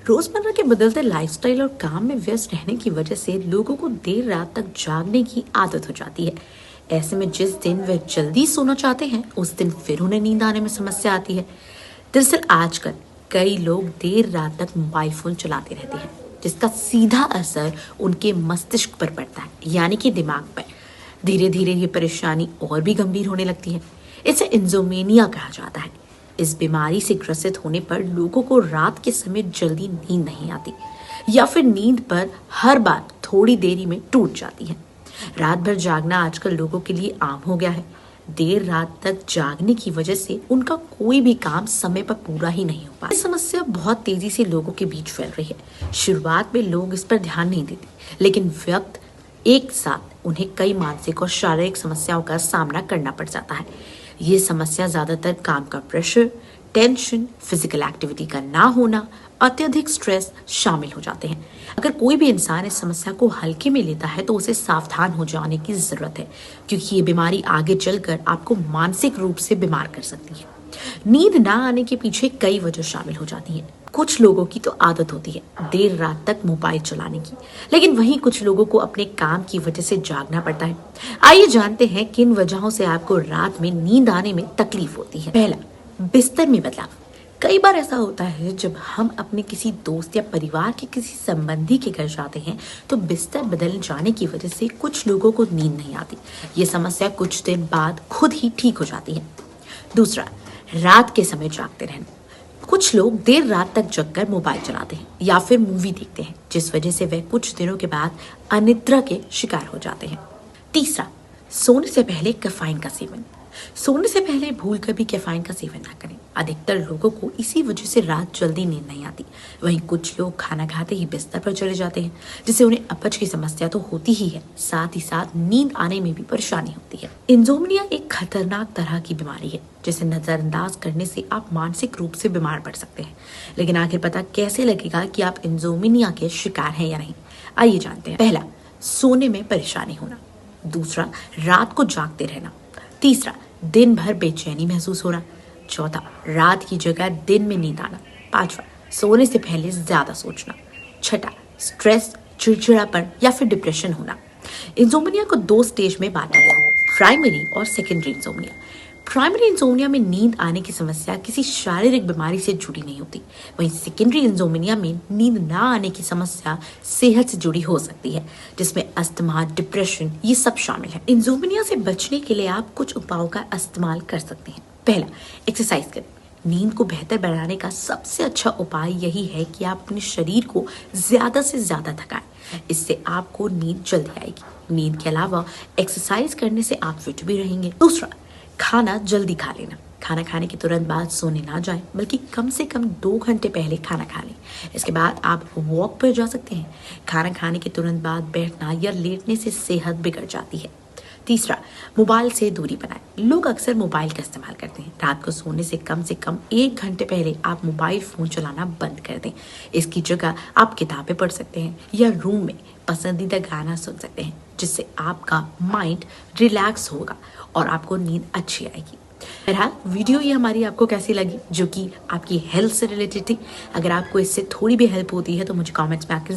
रोजमर्रा के बदलते लाइफस्टाइल और काम में व्यस्त रहने की वजह से लोगों को देर रात तक जागने की आदत हो जाती है। ऐसे में जिस दिन वे जल्दी सोना चाहते हैं उस दिन फिर उन्हें नींद आने में समस्या आती है। दरअसल आजकल कई लोग देर रात तक मोबाइल फोन चलाते रहते हैं, जिसका सीधा असर उनके मस्तिष्क पर पड़ता है, यानी कि दिमाग पर। धीरे धीरे ये परेशानी और भी गंभीर होने लगती है। इसे इंसोमेनिया कहा जाता है। इस बीमारी से ग्रसित होने पर लोगों को रात के समय जल्दी नींद नहीं आती, या फिर नींद पर हर बार थोड़ी देरी में टूट जाती है। रात भर जागना आजकल लोगों के लिए आम हो गया है। देर रात तक जागने की वजह से उनका कोई भी काम समय पर पूरा ही नहीं हो पाता। ये समस्या बहुत तेजी से लोगों के बीच फैल रही है। शुरुआत में लोग इस पर ध्यान नहीं देते, लेकिन वक्त एक साथ उन्हें कई मानसिक और शारीरिक समस्याओं का सामना करना पड़ जाता है। ये समस्या ज्यादातर काम का प्रेशर, टेंशन, फिजिकल एक्टिविटी का ना होना, अत्यधिक स्ट्रेस शामिल हो जाते हैं। अगर कोई भी इंसान इस समस्या को हल्के में लेता है तो उसे सावधान हो जाने की जरूरत है, क्योंकि ये बीमारी आगे चलकर आपको मानसिक रूप से बीमार कर सकती है। नींद ना आने के पीछे कई वजह शामिल हो जाती हैं। कुछ लोगों की तो आदत होती है देर रात तक मोबाइल चलाने की, लेकिन वहीं कुछ लोगों को अपने काम की वजह से जागना पड़ता है। आइए जानते हैं किन वजहों से आपको रात में नींद आने में तकलीफ होती है। पहला, बिस्तर में बदलाव। कई बार ऐसा होता है जब हम अपने किसी दोस्त या परिवार के किसी संबंधी के घर जाते हैं तो बिस्तर बदल जाने की वजह से कुछ लोगों को नींद नहीं आती। ये समस्या कुछ दिन बाद खुद ही ठीक हो जाती है। दूसरा, रात के समय जागते रहना। कुछ लोग देर रात तक जगकर मोबाइल चलाते हैं या फिर मूवी देखते हैं, जिस वजह से वे कुछ दिनों के बाद अनिद्रा के शिकार हो जाते हैं। तीसरा, सोने से पहले कैफीन का सेवन। सोने से पहले भूल कर भी कैफीन का सेवन ना करें। अधिकतर लोगों को इसी वजह से रात जल्दी नींद नहीं आती। वहीं कुछ लोग खाना खाते ही बिस्तर पर चले जाते हैं, जिससे उन्हें अपच की समस्या तो होती ही है, साथ ही साथ नींद आने में भी परेशानी होती है। इंसोम्निया एक खतरनाक तरह की बीमारी है, जिसे नजरअंदाज करने से आप मानसिक रूप से बीमार पड़ सकते हैं। लेकिन आखिर पता कैसे लगेगा कि आप इंसोम्निया के शिकार हैं या नहीं? आइए जानते हैं। पहला, सोने में परेशानी होना। दूसरा, रात को जागते रहना। तीसरा, दिन भर बेचैनी महसूस होना। चौथा, रात की जगह दिन में नींद आना। पांचवा, सोने से पहले ज्यादा सोचना। छठा, स्ट्रेस, चिड़चिड़ापन या फिर डिप्रेशन होना। इंसोम्निया को दो स्टेज में बांटा गया है, प्राइमरी और सेकेंडरी इंसोम्निया। प्राइमरी इंसोम्निया में नींद आने की समस्या किसी शारीरिक बीमारी से जुड़ी नहीं होती। वहीं सेकेंडरी इंसोम्निया में नींद ना आने की समस्या सेहत से जुड़ी हो सकती है, जिसमें अस्थमा, डिप्रेशन ये सब शामिल है। इंसोम्निया से बचने के लिए आप कुछ उपायों का इस्तेमाल कर सकते हैं। पहला, एक्सरसाइज करें। नींद को बेहतर बनाने का सबसे अच्छा उपाय यही है कि आप अपने शरीर को ज्यादा से ज्यादा थकाएं। इससे आपको नींद जल्दी आएगी। नींद के अलावा एक्सरसाइज करने से आप फिट भी रहेंगे। दूसरा, खाना जल्दी खा लेना। खाना खाने के तुरंत बाद सोने ना जाएं, बल्कि कम से कम 2 घंटे पहले खाना खा लें। इसके बाद आप वॉक पर जा सकते हैं। खाना खाने के तुरंत बाद बैठना या लेटने से सेहत बिगड़ जाती है। तीसरा, मोबाइल से दूरी बनाएं। लोग अक्सर मोबाइल का इस्तेमाल करते हैं। रात को सोने से कम 1 घंटे पहले आप मोबाइल फोन चलाना बंद कर दें। इसकी जगह आप किताबें पढ़ सकते हैं या रूम में पसंदीदा गाना सुन सकते हैं, जिससे आपका माइंड रिलैक्स होगा और आपको नींद अच्छी आएगी। बहरहाल वीडियो ये हमारी आपको कैसी लगी, जो कि आपकी हेल्थ से रिलेटेड थी। अगर आपको इससे थोड़ी भी हेल्प होती है तो मुझे कमेंट्स में आकर